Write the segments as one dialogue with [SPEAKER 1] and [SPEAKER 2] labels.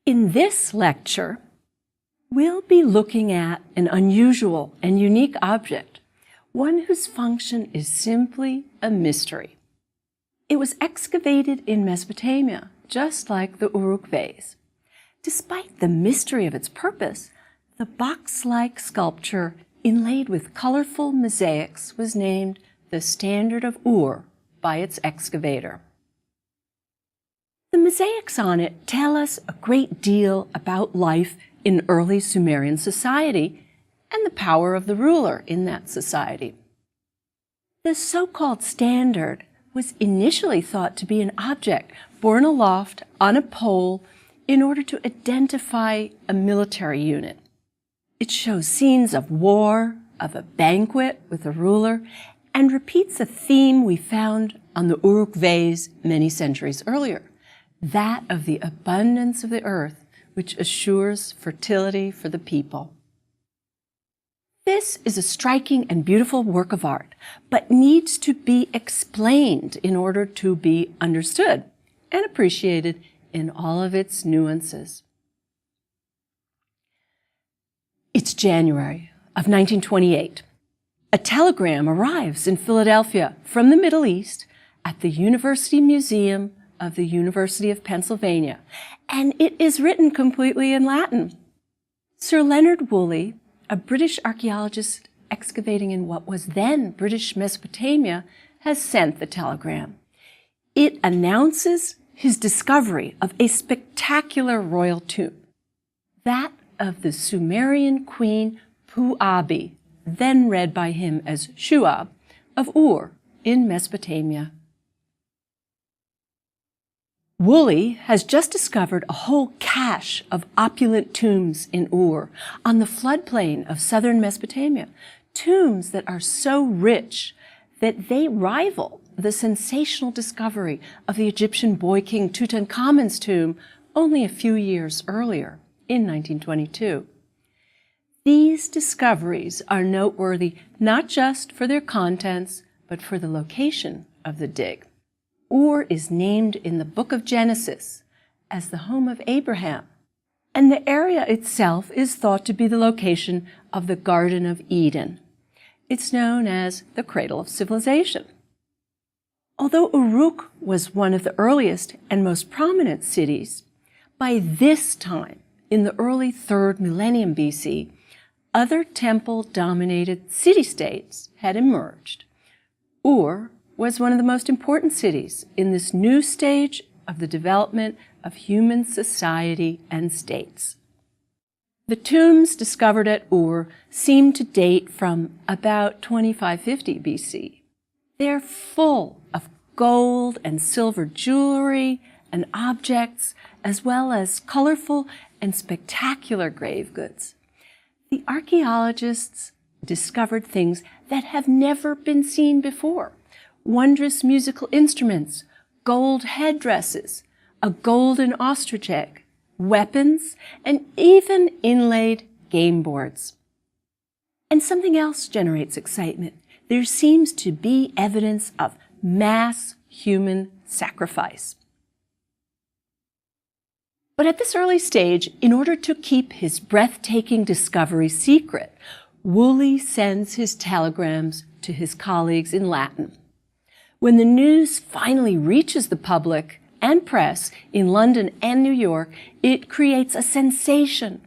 [SPEAKER 1] In this lecture, we'll be looking at an unusual and unique object, one whose function is simply a mystery. It was excavated in Mesopotamia, just like the Uruk vase. Despite the mystery of its purpose, the box-like sculpture inlaid with colorful mosaics was named the Standard of Ur by its excavator. The mosaics on it tell us a great deal about life in early Sumerian society and the power of the ruler in that society. The so-called standard was initially thought to be an object borne aloft on a pole in order to identify a military unit. It shows scenes of war, of a banquet with a ruler, and repeats a theme we found on the Uruk vase many centuries earlier, that of the abundance of the earth, which assures fertility for the people. This is a striking and beautiful work of art, but needs to be explained in order to be understood and appreciated in all of its nuances. It's January of 1928. A telegram arrives in Philadelphia from the Middle East at the University Museum of the University of Pennsylvania, and it is written completely in Latin. Sir Leonard Woolley, a British archaeologist excavating in what was then British Mesopotamia, has sent the telegram. It announces his discovery of a spectacular royal tomb, that of the Sumerian queen Pu-Abi, then read by him as Shuab, of Ur in Mesopotamia. Woolley has just discovered a whole cache of opulent tombs in Ur on the floodplain of southern Mesopotamia, tombs that are so rich that they rival the sensational discovery of the Egyptian boy king Tutankhamun's tomb only a few years earlier, in 1922. These discoveries are noteworthy not just for their contents, but for the location of the dig. Ur is named in the book of Genesis as the home of Abraham, and the area itself is thought to be the location of the Garden of Eden. It's known as the cradle of civilization. Although Uruk was one of the earliest and most prominent cities, by this time, in the early 3rd millennium BC, other temple-dominated city-states had emerged. Ur was one of the most important cities in this new stage of the development of human society and states. The tombs discovered at Ur seem to date from about 2550 BC. They're full of gold and silver jewelry and objects, as well as colorful and spectacular grave goods. The archaeologists discovered things that have never been seen before: wondrous musical instruments, gold headdresses, a golden ostrich egg, weapons, and even inlaid game boards. And something else generates excitement. There seems to be evidence of mass human sacrifice. But at this early stage, in order to keep his breathtaking discovery secret, Woolley sends his telegrams to his colleagues in Latin. When the news finally reaches the public and press in London and New York, it creates a sensation.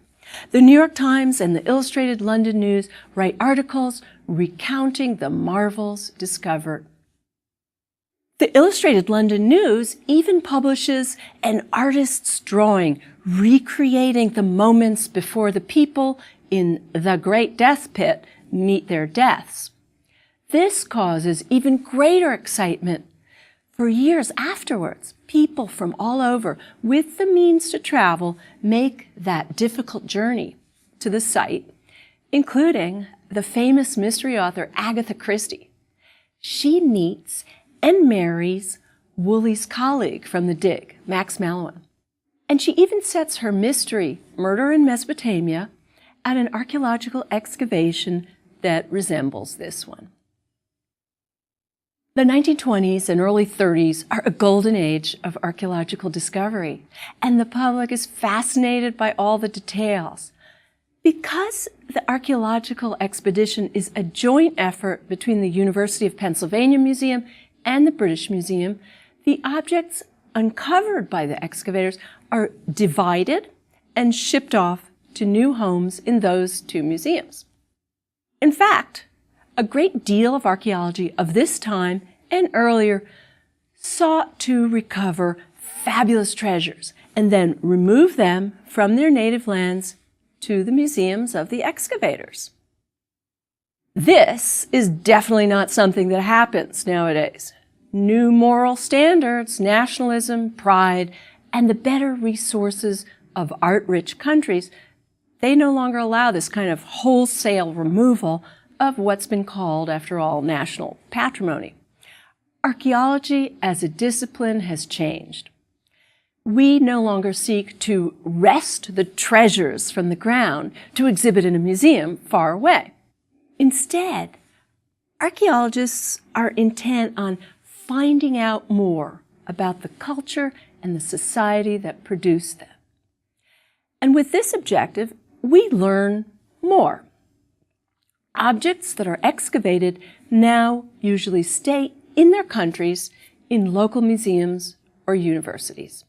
[SPEAKER 1] The New York Times and the Illustrated London News write articles recounting the marvels discovered. The Illustrated London News even publishes an artist's drawing recreating the moments before the people in the Great Death Pit meet their deaths. This causes even greater excitement. For years afterwards, people from all over, with the means to travel, make that difficult journey to the site, including the famous mystery author Agatha Christie. She meets and marries Woolley's colleague from the dig, Max Mallowan. And she even sets her mystery, Murder in Mesopotamia, at an archaeological excavation that resembles this one. The 1920s and early 30s are a golden age of archaeological discovery, and the public is fascinated by all the details. Because the archaeological expedition is a joint effort between the University of Pennsylvania Museum and the British Museum, the objects uncovered by the excavators are divided and shipped off to new homes in those two museums. In fact, a great deal of archaeology of this time and earlier sought to recover fabulous treasures and then remove them from their native lands to the museums of the excavators. This is definitely not something that happens nowadays. New moral standards, nationalism, pride, and the better resources of art-rich countries, they no longer allow this kind of wholesale removal of what's been called, after all, national patrimony. Archaeology as a discipline has changed. We no longer seek to wrest the treasures from the ground to exhibit in a museum far away. Instead, archaeologists are intent on finding out more about the culture and the society that produced them. And with this objective, we learn more. Objects that are excavated now usually stay in their countries in local museums or universities.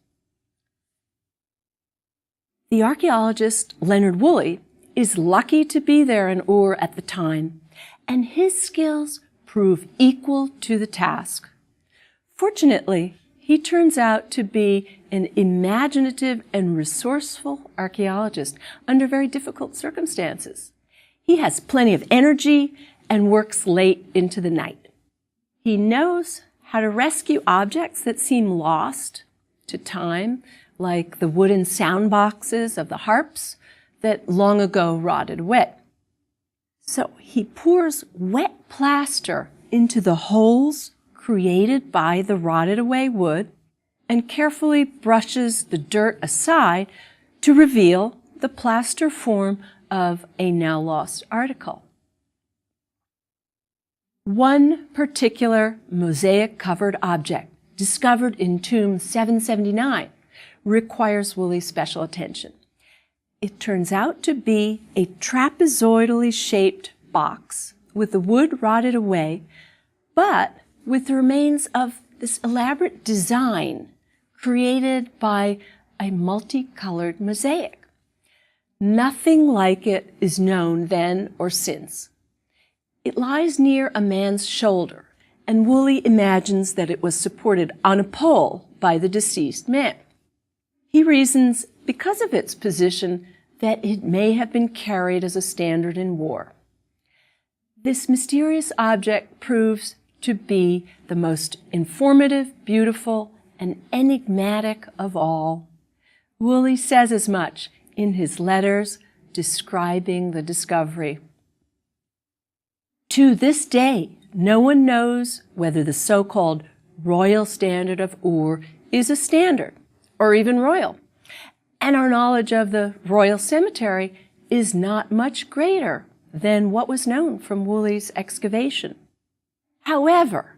[SPEAKER 1] The archaeologist Leonard Woolley is lucky to be there in Ur at the time, and his skills prove equal to the task. Fortunately, he turns out to be an imaginative and resourceful archaeologist under very difficult circumstances. He has plenty of energy and works late into the night. He knows how to rescue objects that seem lost to time, like the wooden sound boxes of the harps that long ago rotted away. So he pours wet plaster into the holes created by the rotted away wood and carefully brushes the dirt aside to reveal the plaster form of a now lost article. One particular mosaic-covered object discovered in tomb 779 requires Woolley's special attention. It turns out to be a trapezoidally shaped box with the wood rotted away, but with the remains of this elaborate design created by a multicolored mosaic. Nothing like it is known then or since. It lies near a man's shoulder, and Woolley imagines that it was supported on a pole by the deceased man. He reasons, because of its position, that it may have been carried as a standard in war. This mysterious object proves to be the most informative, beautiful, and enigmatic of all. Woolley says as much in his letters describing the discovery. To this day, no one knows whether the so-called royal standard of Ur is a standard, or even royal. And our knowledge of the royal cemetery is not much greater than what was known from Woolley's excavation. However,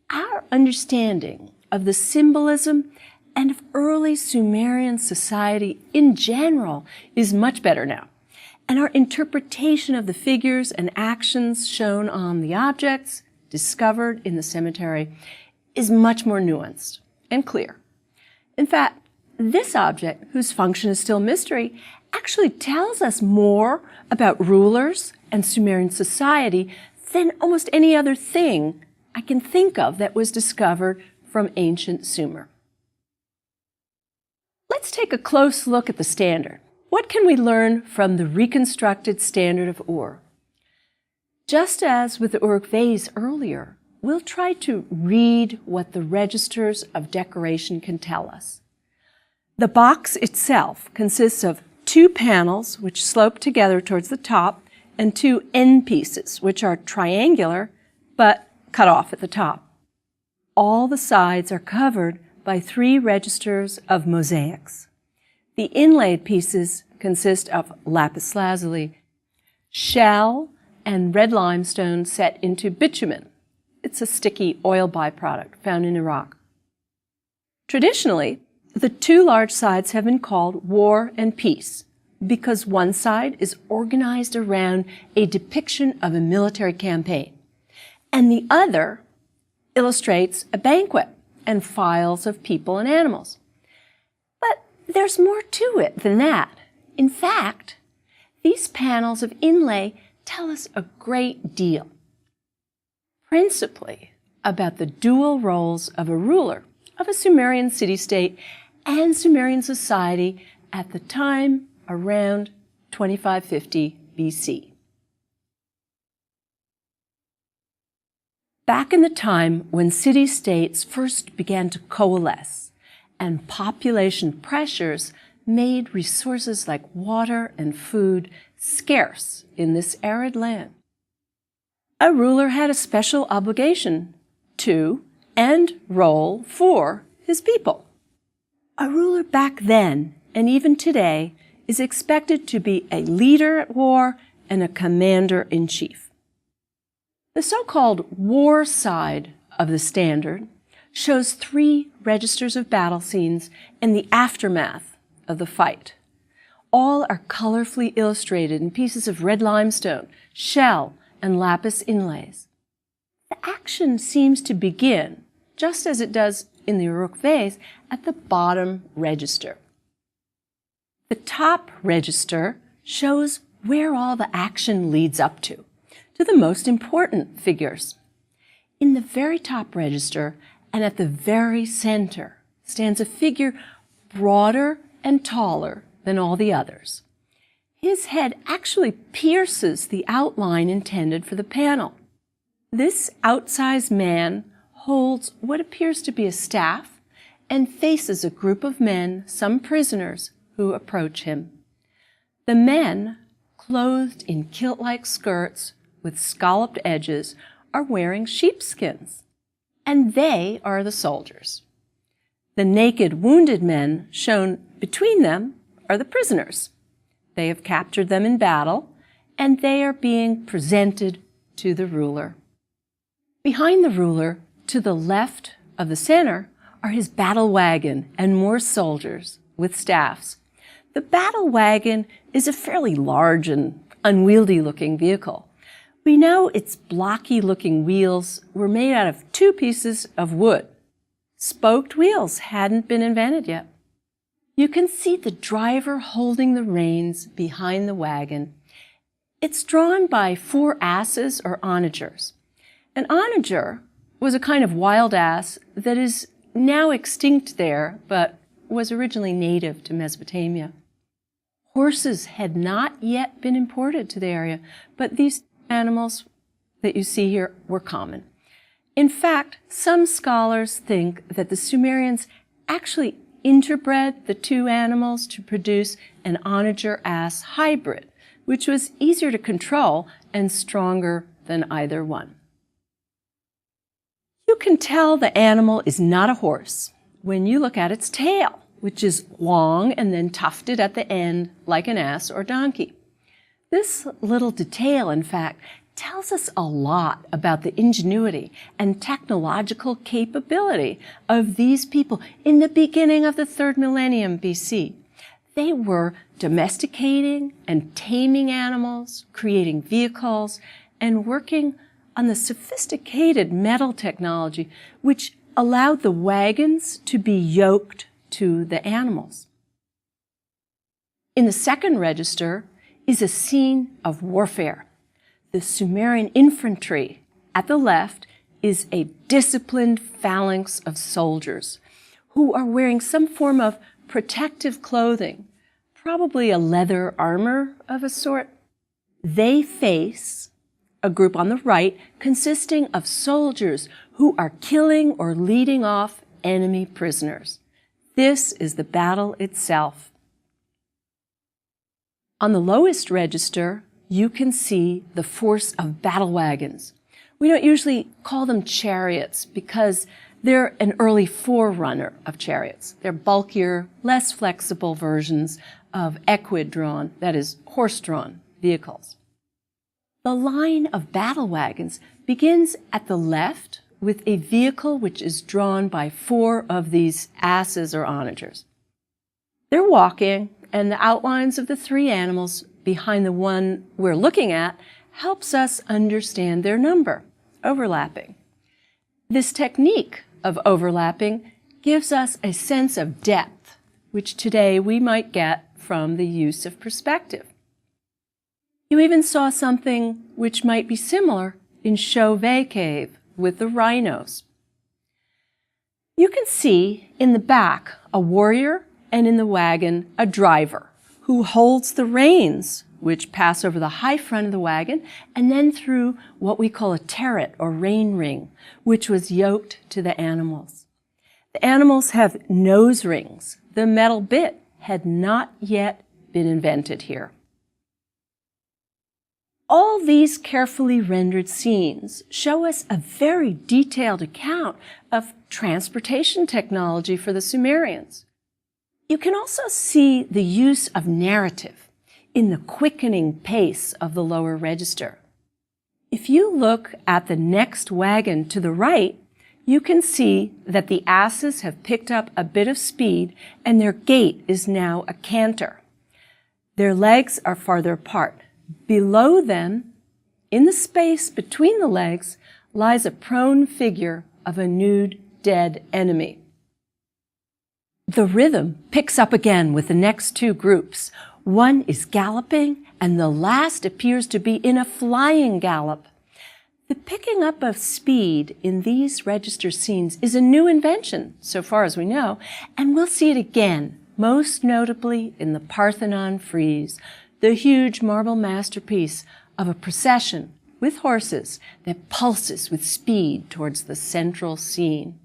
[SPEAKER 1] our understanding of the symbolism and of early Sumerian society in general is much better now. And our interpretation of the figures and actions shown on the objects discovered in the cemetery is much more nuanced and clear. In fact, this object, whose function is still mystery, actually tells us more about rulers and Sumerian society than almost any other thing I can think of that was discovered from ancient Sumer. Let's take a close look at the standard. What can we learn from the reconstructed standard of Ur? Just as with the Uruk vase earlier, we'll try to read what the registers of decoration can tell us. The box itself consists of two panels which slope together towards the top and two end pieces which are triangular but cut off at the top. All the sides are covered by three registers of mosaics. The inlaid pieces consist of lapis lazuli, shell, and red limestone set into bitumen, It's a sticky oil byproduct found in Iraq. Traditionally, the two large sides have been called war and peace because one side is organized around a depiction of a military campaign, and the other illustrates a banquet and files of people and animals. But there's more to it than that. In fact, these panels of inlay tell us a great deal, principally about the dual roles of a ruler of a Sumerian city-state and Sumerian society at the time around 2550 BC. Back in the time when city-states first began to coalesce and population pressures made resources like water and food scarce in this arid land, a ruler had a special obligation to and role for his people. A ruler back then, and even today, is expected to be a leader at war and a commander-in-chief. The so-called war side of the standard shows 3 registers of battle scenes and the aftermath of the fight. All are colorfully illustrated in pieces of red limestone, shell, and lapis inlays. The action seems to begin, just as it does in the Uruk vase, at the bottom register. The top register shows where all the action leads up to the most important figures. In the very top register and at the very center stands a figure broader and taller than all the others. His head actually pierces the outline intended for the panel. This outsized man holds what appears to be a staff and faces a group of men, some prisoners, who approach him. The men, clothed in kilt-like skirts with scalloped edges, are wearing sheepskins, and they are the soldiers. The naked, wounded men shown between them are the prisoners. They have captured them in battle, and they are being presented to the ruler. Behind the ruler, to the left of the center, are his battle wagon and more soldiers with staffs. The battle wagon is a fairly large and unwieldy-looking vehicle. We know its blocky-looking wheels were made out of 2 pieces of wood. Spoked wheels hadn't been invented yet. You can see the driver holding the reins behind the wagon. It's drawn by 4 asses or onagers. An onager was a kind of wild ass that is now extinct there, but was originally native to Mesopotamia. Horses had not yet been imported to the area, but these animals that you see here were common. In fact, some scholars think that the Sumerians actually interbred the 2 animals to produce an onager-ass hybrid, which was easier to control and stronger than either one. You can tell the animal is not a horse when you look at its tail, which is long and then tufted at the end like an ass or donkey. This little detail, in fact, tells us a lot about the ingenuity and technological capability of these people in the beginning of the 3rd millennium BC. They were domesticating and taming animals, creating vehicles, and working on the sophisticated metal technology which allowed the wagons to be yoked to the animals. In the 2nd register is a scene of warfare. The Sumerian infantry at the left is a disciplined phalanx of soldiers who are wearing some form of protective clothing, probably a leather armor of a sort. They face a group on the right consisting of soldiers who are killing or leading off enemy prisoners. This is the battle itself. On the lowest register, you can see the force of battle wagons. We don't usually call them chariots because they're an early forerunner of chariots. They're bulkier, less flexible versions of equid-drawn, that is, horse-drawn vehicles. The line of battle wagons begins at the left with a vehicle which is drawn by 4 of these asses or onagers. They're walking, and the outlines of the 3 animals behind the one we're looking at helps us understand their number, overlapping. This technique of overlapping gives us a sense of depth, which today we might get from the use of perspective. You even saw something which might be similar in Chauvet Cave with the rhinos. You can see in the back a warrior and in the wagon a driver who holds the reins, which pass over the high front of the wagon and then through what we call a terret or rein ring, which was yoked to the animals. The animals have nose rings. The metal bit had not yet been invented here. All these carefully rendered scenes show us a very detailed account of transportation technology for the Sumerians. You can also see the use of narrative in the quickening pace of the lower register. If you look at the next wagon to the right, you can see that the asses have picked up a bit of speed and their gait is now a canter. Their legs are farther apart. Below them, in the space between the legs, lies a prone figure of a nude, dead enemy. The rhythm picks up again with the next 2 groups. One is galloping, and the last appears to be in a flying gallop. The picking up of speed in these register scenes is a new invention, so far as we know, and we'll see it again, most notably in the Parthenon frieze, the huge marble masterpiece of a procession with horses that pulses with speed towards the central scene.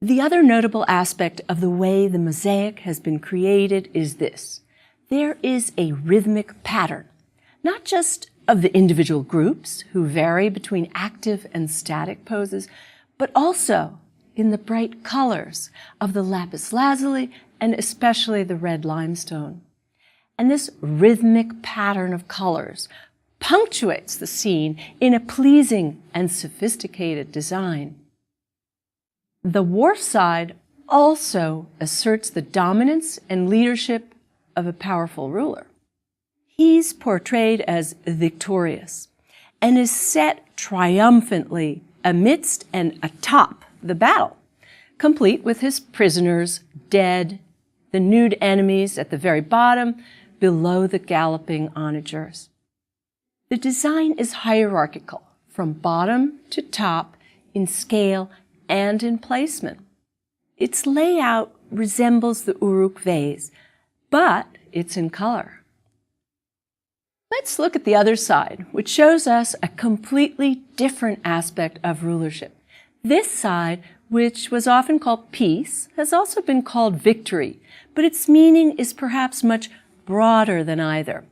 [SPEAKER 1] The other notable aspect of the way the mosaic has been created is this. There is a rhythmic pattern, not just of the individual groups who vary between active and static poses, but also in the bright colors of the lapis lazuli and especially the red limestone. And this rhythmic pattern of colors punctuates the scene in a pleasing and sophisticated design. The wharf side also asserts the dominance and leadership of a powerful ruler. He's portrayed as victorious and is set triumphantly amidst and atop the battle, complete with his prisoners dead, the nude enemies at the very bottom, below the galloping onagers. The design is hierarchical, from bottom to top, in scale and in placement. Its layout resembles the Uruk vase, but it's in color. Let's look at the other side, which shows us a completely different aspect of rulership. This side, which was often called peace, has also been called victory, but its meaning is perhaps much broader than either.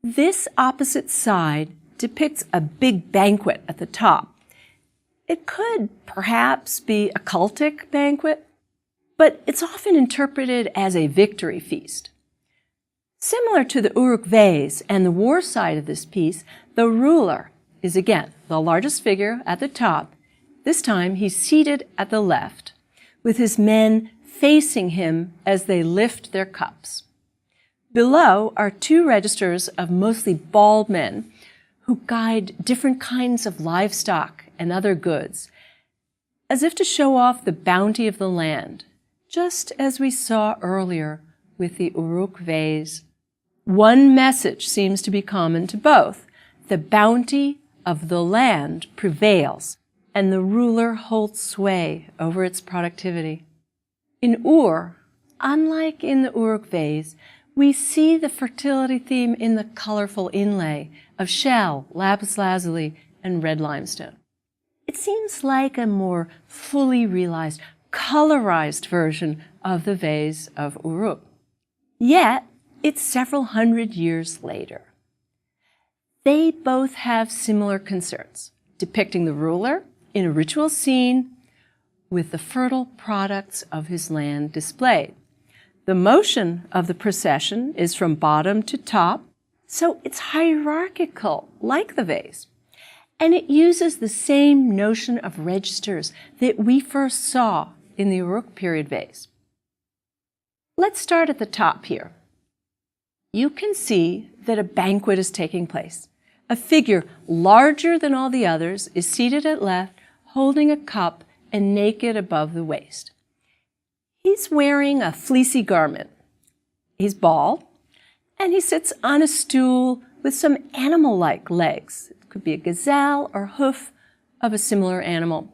[SPEAKER 1] This opposite side depicts a big banquet at the top. It could perhaps be a cultic banquet, but it's often interpreted as a victory feast. Similar to the Uruk vase and the war side of this piece, the ruler is again the largest figure at the top. This time he's seated at the left, with his men facing him as they lift their cups. Below are 2 registers of mostly bald men who guide different kinds of livestock and other goods, as if to show off the bounty of the land, just as we saw earlier with the Uruk vase. One message seems to be common to both. The bounty of the land prevails, and the ruler holds sway over its productivity. In Ur, unlike in the Uruk vase, we see the fertility theme in the colorful inlay of shell, lapis lazuli, and red limestone. It seems like a more fully realized, colorized version of the vase of Uruk. Yet, it's several hundred years later. They both have similar concerns, depicting the ruler in a ritual scene with the fertile products of his land displayed. The motion of the procession is from bottom to top, so it's hierarchical, like the vase. and it uses the same notion of registers that we first saw in the Uruk period vase. Let's start at the top here. You can see that a banquet is taking place. A figure larger than all the others is seated at left, holding a cup and naked above the waist. He's wearing a fleecy garment. He's bald, and he sits on a stool with some animal-like legs. It could be a gazelle or hoof of a similar animal.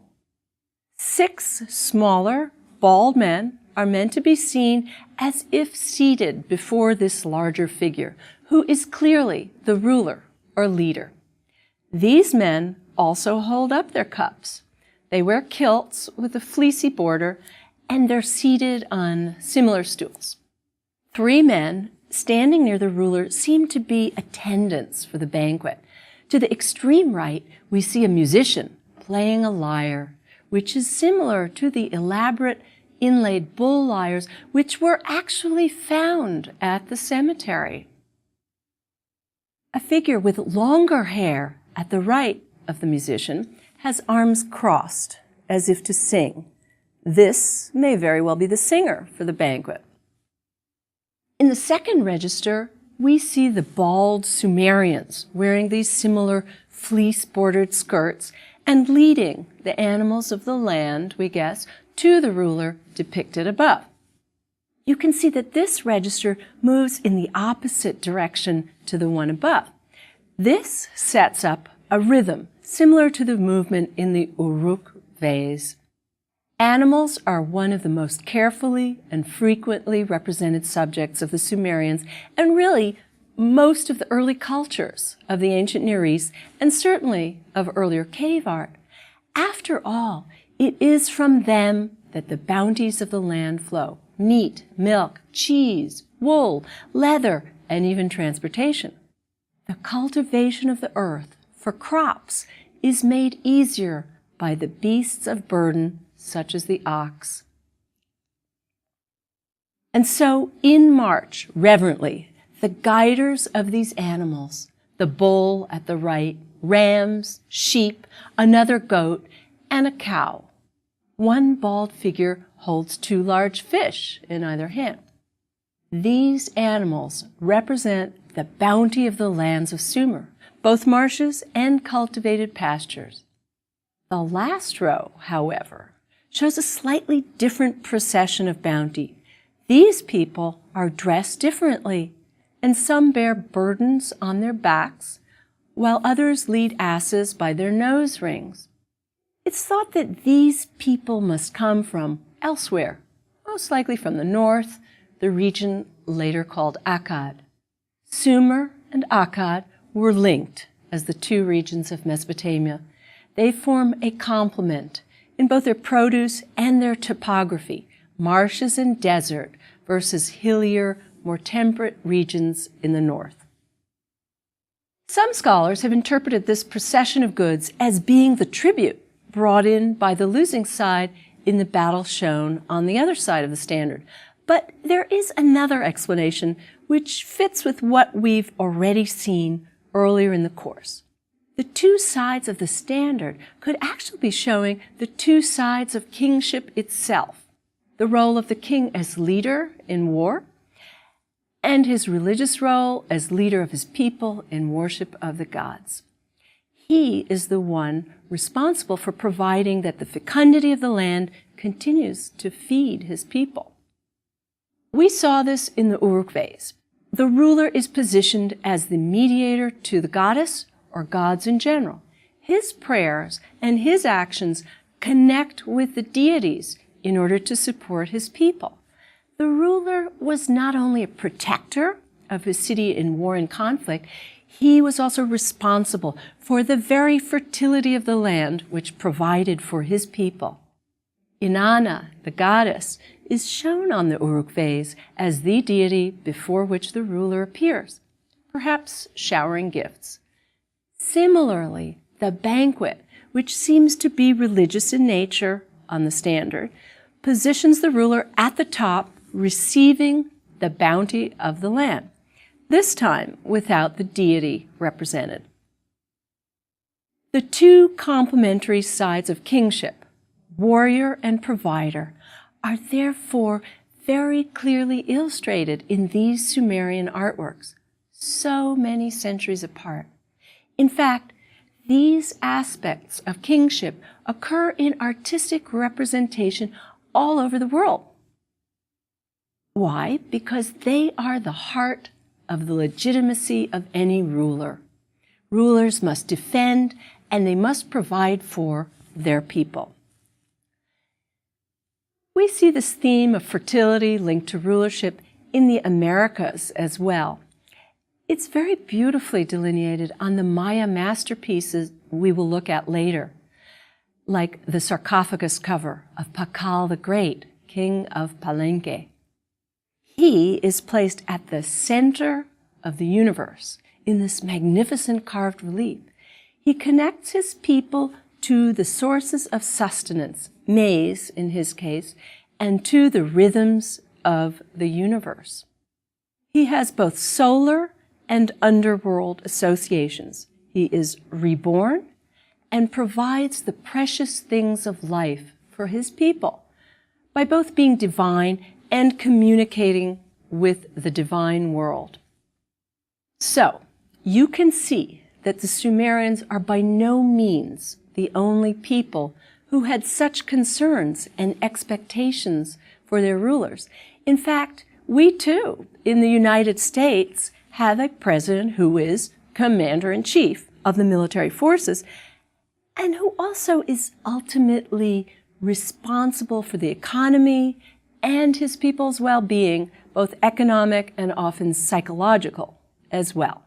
[SPEAKER 1] 6 smaller, bald men are meant to be seen as if seated before this larger figure, who is clearly the ruler or leader. These men also hold up their cups. They wear kilts with a fleecy border, and they're seated on similar stools. 3 men standing near the ruler seem to be attendants for the banquet. To the extreme right, we see a musician playing a lyre, which is similar to the elaborate inlaid bull lyres which were actually found at the cemetery. A figure with longer hair at the right of the musician has arms crossed as if to sing. This may very well be the singer for the banquet. In the second register, we see the bald Sumerians wearing these similar fleece-bordered skirts and leading the animals of the land, we guess, to the ruler depicted above. You can see that this register moves in the opposite direction to the one above. This sets up a rhythm similar to the movement in the Uruk vase. Animals are one of the most carefully and frequently represented subjects of the Sumerians, and really most of the early cultures of the ancient Near East, and certainly of earlier cave art. After all, it is from them that the bounties of the land flow: meat, milk, cheese, wool, leather, and even transportation. The cultivation of the earth for crops is made easier by the beasts of burden, such as the ox. And so, in march, reverently, the guiders of these animals, the bull at the right, rams, sheep, another goat, and a cow. One bald figure holds 2 large fish in either hand. These animals represent the bounty of the lands of Sumer, both marshes and cultivated pastures. The last row, however, shows a slightly different procession of bounty. These people are dressed differently, and some bear burdens on their backs, while others lead asses by their nose rings. It's thought that these people must come from elsewhere, most likely from the north, the region later called Akkad. Sumer and Akkad were linked as the 2 regions of Mesopotamia. They form a complement in both their produce and their topography, marshes and desert versus hillier, more temperate regions in the north. Some scholars have interpreted this procession of goods as being the tribute brought in by the losing side in the battle shown on the other side of the standard. But there is another explanation which fits with what we've already seen earlier in the course. The 2 sides of the standard could actually be showing the 2 sides of kingship itself: the role of the king as leader in war, and his religious role as leader of his people in worship of the gods. He is the one responsible for providing that the fecundity of the land continues to feed his people. We saw this in the Uruk vase. The ruler is positioned as the mediator to the goddess or gods in general. His prayers and his actions connect with the deities in order to support his people. The ruler was not only a protector of his city in war and conflict, he was also responsible for the very fertility of the land which provided for his people. Inanna, the goddess, is shown on the Uruk vase as the deity before which the ruler appears, perhaps showering gifts. Similarly, the banquet, which seems to be religious in nature on the standard, positions the ruler at the top, receiving the bounty of the land, this time without the deity represented. The two complementary sides of kingship, warrior and provider, are therefore very clearly illustrated in these Sumerian artworks, so many centuries apart. In fact, these aspects of kingship occur in artistic representation all over the world. Why? Because they are the heart of the legitimacy of any ruler. Rulers must defend and they must provide for their people. We see this theme of fertility linked to rulership in the Americas as well. It's very beautifully delineated on the Maya masterpieces we will look at later, like the sarcophagus cover of Pakal the Great, king of Palenque. He is placed at the center of the universe in this magnificent carved relief. He connects his people to the sources of sustenance, maize in his case, and to the rhythms of the universe. He has both solar and underworld associations. He is reborn and provides the precious things of life for his people by both being divine and communicating with the divine world. So, you can see that the Sumerians are by no means the only people who had such concerns and expectations for their rulers. In fact, we too, in the United States, have a president who is commander-in-chief of the military forces and who also is ultimately responsible for the economy and his people's well-being, both economic and often psychological as well.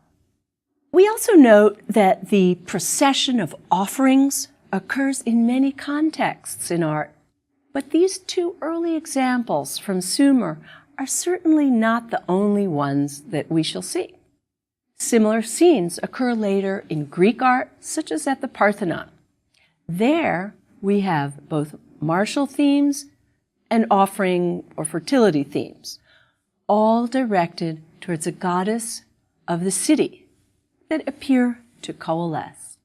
[SPEAKER 1] We also note that the procession of offerings occurs in many contexts in art, but these two early examples from Sumer are certainly not the only ones that we shall see. Similar scenes occur later in Greek art, such as at the Parthenon. There we have both martial themes and offering or fertility themes, all directed towards a goddess of the city that appear to coalesce.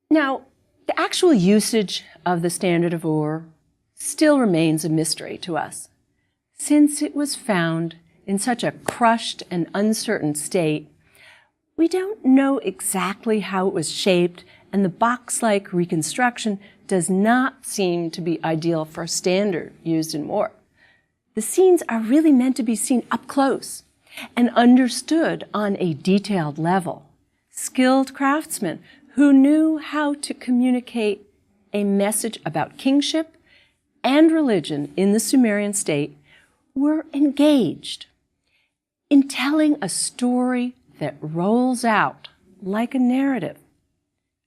[SPEAKER 1] Now, the actual usage of the standard of Ur still remains a mystery to us, since it was found in such a crushed and uncertain state. We don't know exactly how it was shaped, and the box-like reconstruction does not seem to be ideal for a standard used in war. The scenes are really meant to be seen up close and understood on a detailed level. Skilled craftsmen who knew how to communicate a message about kingship and religion in the Sumerian state were engaged in telling a story that rolls out like a narrative,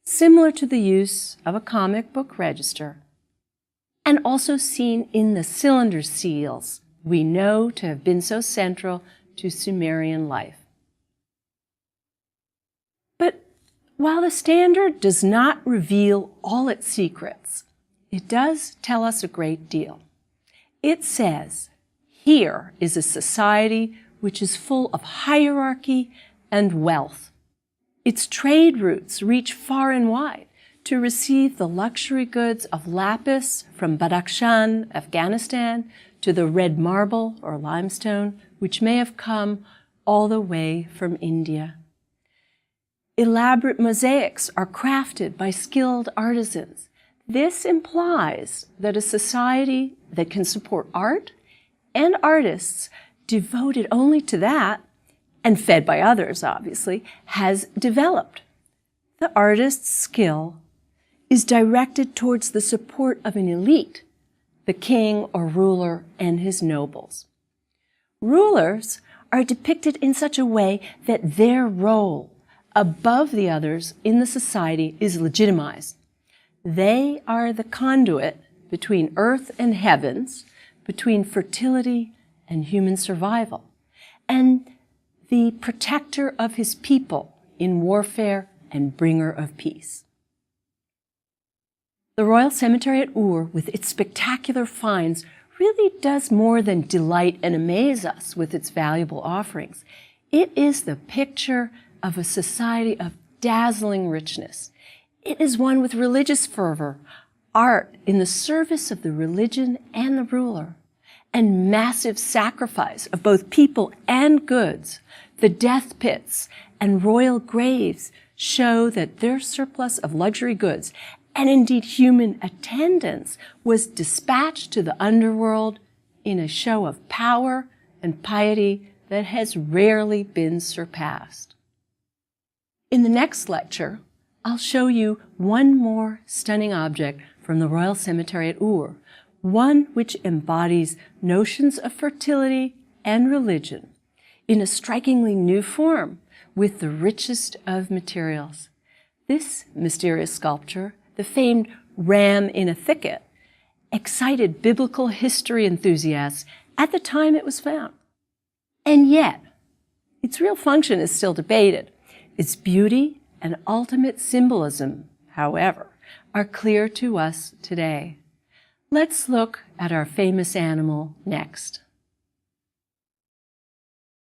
[SPEAKER 1] similar to the use of a comic book register, and also seen in the cylinder seals we know to have been so central to Sumerian life. But while the standard does not reveal all its secrets, it does tell us a great deal. It says, here is a society which is full of hierarchy and wealth. Its trade routes reach far and wide to receive the luxury goods of lapis from Badakhshan, Afghanistan, to the red marble or limestone, which may have come all the way from India. Elaborate mosaics are crafted by skilled artisans. This implies that a society that can support art and artists devoted only to that, and fed by others, obviously, has developed. The artist's skill is directed towards the support of an elite, the king or ruler and his nobles. Rulers are depicted in such a way that their role above the others in the society is legitimized. They are the conduit between earth and heavens, between fertility and human survival, and the protector of his people in warfare and bringer of peace. The Royal Cemetery at Ur, with its spectacular finds, really does more than delight and amaze us with its valuable offerings. It is the picture of a society of dazzling richness. It is one with religious fervor, art in the service of the religion and the ruler, and massive sacrifice of both people and goods. The death pits and royal graves show that their surplus of luxury goods, and indeed human attendance, was dispatched to the underworld in a show of power and piety that has rarely been surpassed. In the next lecture, I'll show you one more stunning object from the Royal Cemetery at Ur, one which embodies notions of fertility and religion in a strikingly new form with the richest of materials. This mysterious sculpture, the famed ram in a thicket, excited biblical history enthusiasts at the time it was found. And yet, its real function is still debated. Its beauty and ultimate symbolism, however, are clear to us today. Let's look at our famous animal next.